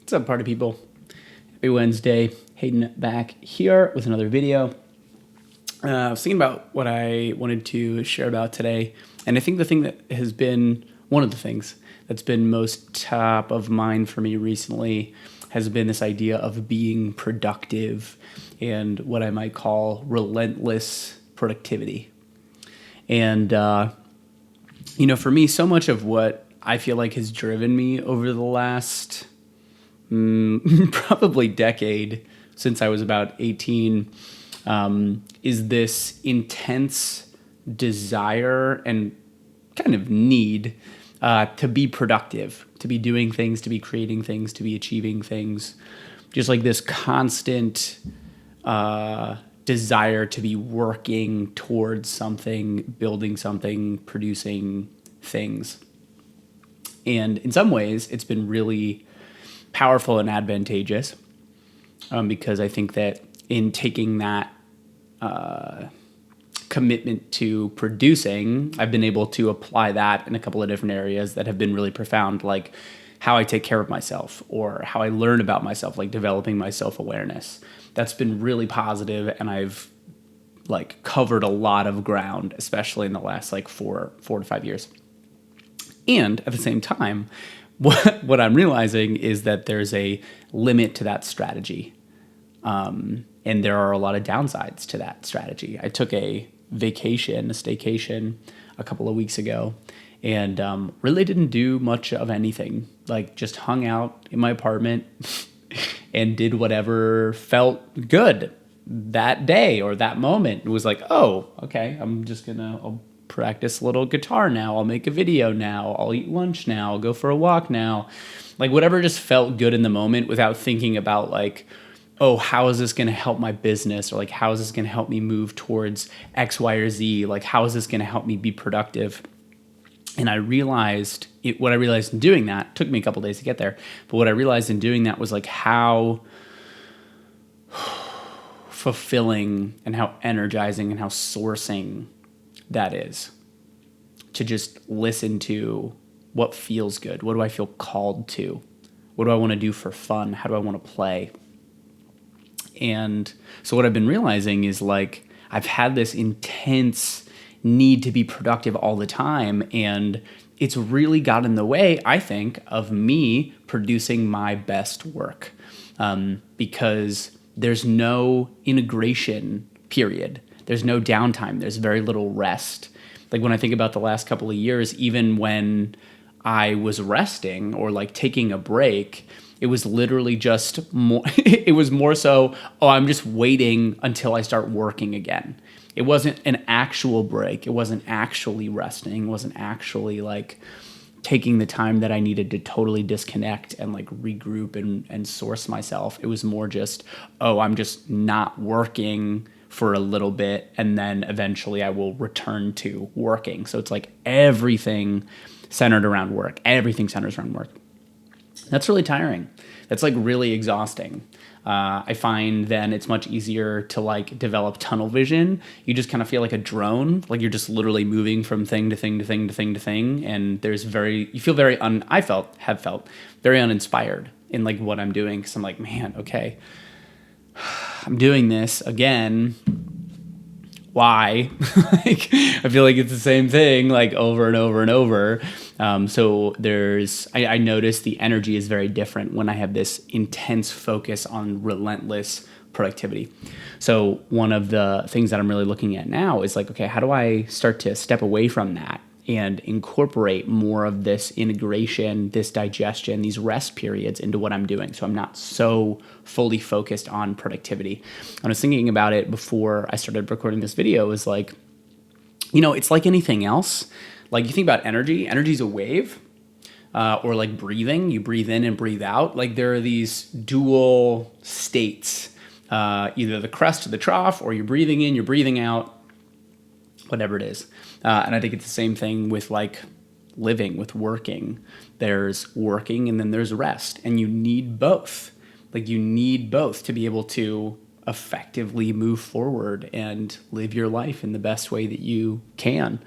What's up, party people? Happy Wednesday. Hayden back here with another video. I was thinking about what I wanted to share about today, and I think the thing that has been one of the things that's been most top of mind for me recently has been this idea of being productive and what I might call relentless productivity. And, for me, so much of what I feel like has driven me over the last probably decade, since I was about 18, is this intense desire and kind of need to be productive, to be doing things, to be creating things, to be achieving things. Just like this constant desire to be working towards something, building something, producing things. And in some ways, it's been really powerful and advantageous because I think that in taking that commitment to producing, I've been able to apply that in a couple of different areas that have been really profound, like how I take care of myself or how I learn about myself, like developing my self-awareness. That's been really positive, and I've covered a lot of ground, especially in the last 4 to 5 years. And at the same time, what I'm realizing is that there's a limit to that strategy. And there are a lot of downsides to that strategy. I took a staycation a couple of weeks ago, and really didn't do much of anything. Just hung out in my apartment and did whatever felt good that day or that moment. It was like, oh, okay, I'll practice a little guitar now. I'll make a video now. I'll eat lunch now. I'll go for a walk now. Whatever just felt good in the moment without thinking about oh, how is this going to help my business? Or how is this going to help me move towards X, Y, or Z? How is this going to help me be productive? And what I realized in doing that, took me a couple days to get there, but what I realized in doing that was how fulfilling and how energizing and how sourcing that is, to just listen to what feels good. What do I feel called to? What do I want to do for fun? How do I want to play? And so what I've been realizing is I've had this intense need to be productive all the time, and it's really got in the way, I think, of me producing my best work, because there's no integration period. There's no downtime. There's very little rest. When I think about the last couple of years, even when I was resting or taking a break, it was literally just more, it was more so, oh, I'm just waiting until I start working again. It wasn't an actual break. It wasn't actually resting. It wasn't actually taking the time that I needed to totally disconnect and regroup and source myself. It was more just, oh, I'm just not working for a little bit, and then eventually I will return to working. So it's everything centered around work. Everything centers around work. That's really tiring. That's really exhausting. I find then it's much easier to develop tunnel vision. You just kind of feel like a drone, you're just literally moving from thing to thing to thing to thing to thing, and you feel very have felt very uninspired in what I'm doing, because I'm man, okay, I'm doing this again. Why? I feel like it's the same thing over and over and over. So I notice the energy is very different when I have this intense focus on relentless productivity. So one of the things that I'm really looking at now is okay, how do I start to step away from that and incorporate more of this integration, this digestion, these rest periods into what I'm doing, so I'm not so fully focused on productivity. I was thinking about it before I started recording this video. Is it's like anything else. You think about energy. Energy is a wave, or breathing. You breathe in and breathe out. There are these dual states, either the crest to the trough, or you're breathing in, you're breathing out, whatever it is. And I think it's the same thing with living, with working. There's working and then there's rest, and you need both. You need both to be able to effectively move forward and live your life in the best way that you can.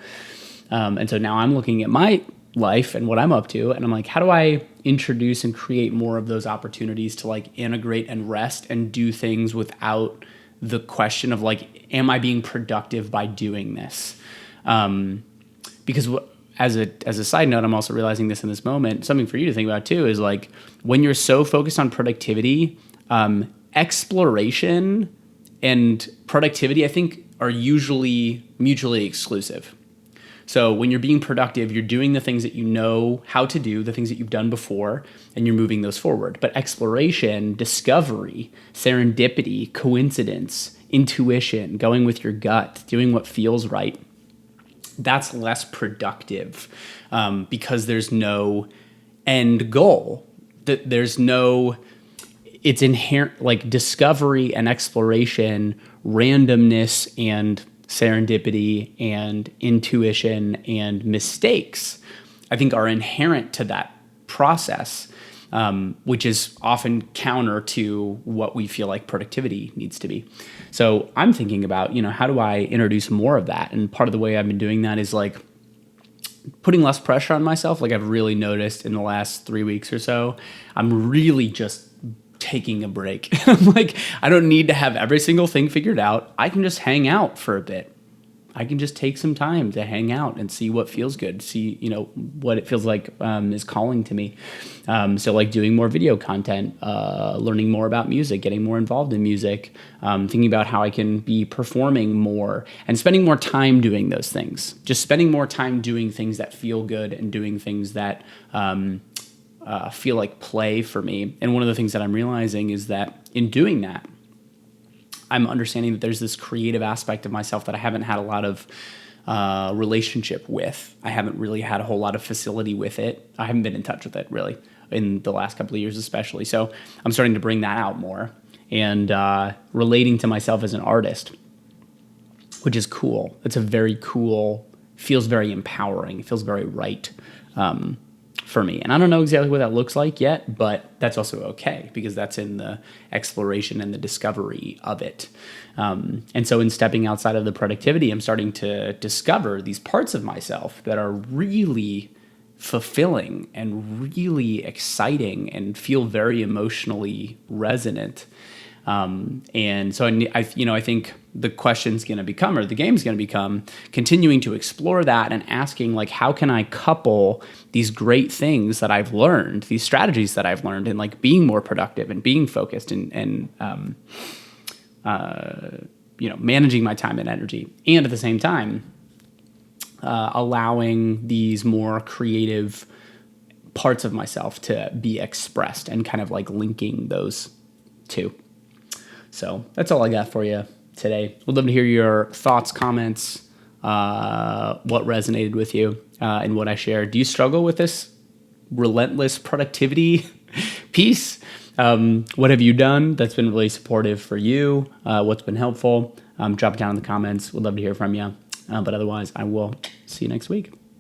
And so now I'm looking at my life and what I'm up to, and I'm how do I introduce and create more of those opportunities to like integrate and rest and do things without the question of like, am I being productive by doing this? Because as a side note, I'm also realizing this in this moment, something for you to think about too, is like when you're so focused on productivity, exploration and productivity, I think, are usually mutually exclusive. So when you're being productive, you're doing the things that you know how to do, the things that you've done before, and you're moving those forward. But exploration, discovery, serendipity, coincidence, intuition, going with your gut, doing what feels right, that's less productive because there's no end goal. There's no, it's inherent, like discovery and exploration, randomness and serendipity and intuition and mistakes, I think, are inherent to that process, which is often counter to what we feel like productivity needs to be. So I'm thinking about, how do I introduce more of that? And part of the way I've been doing that is like putting less pressure on myself. Like I've really noticed in the last 3 weeks or so, I'm really just taking a break. I'm like, I don't need to have every single thing figured out. I can just hang out for a bit. I can just take some time to hang out and see what feels good, see, what it feels like is calling to me. So like doing more video content, learning more about music, getting more involved in music, thinking about how I can be performing more and spending more time doing those things. Just spending more time doing things that feel good and doing things that feel like play for me. And one of the things that I'm realizing is that in doing that, I'm understanding that there's this creative aspect of myself that I haven't had a lot of relationship with. I haven't really had a whole lot of facility with it. I haven't been in touch with it really in the last couple of years especially. So I'm starting to bring that out more and relating to myself as an artist, which is cool. It's a very cool, feels very empowering. It feels very right for me. And I don't know exactly what that looks like yet, but that's also okay because that's in the exploration and the discovery of it. And so in stepping outside of the productivity, I'm starting to discover these parts of myself that are really fulfilling and really exciting and feel very emotionally resonant. And so I think the question's going to become, or the game's going to become, continuing to explore that and asking like, how can I couple these great things that I've learned, these strategies that I've learned, and like being more productive and being focused and managing my time and energy, and at the same time allowing these more creative parts of myself to be expressed and kind of like linking those two. So that's all I got for you today. Would love to hear your thoughts, comments, what resonated with you and what I shared. Do you struggle with this relentless productivity piece? What have you done that's been really supportive for you? What's been helpful? Drop it down in the comments. Would love to hear from you. But otherwise, I will see you next week.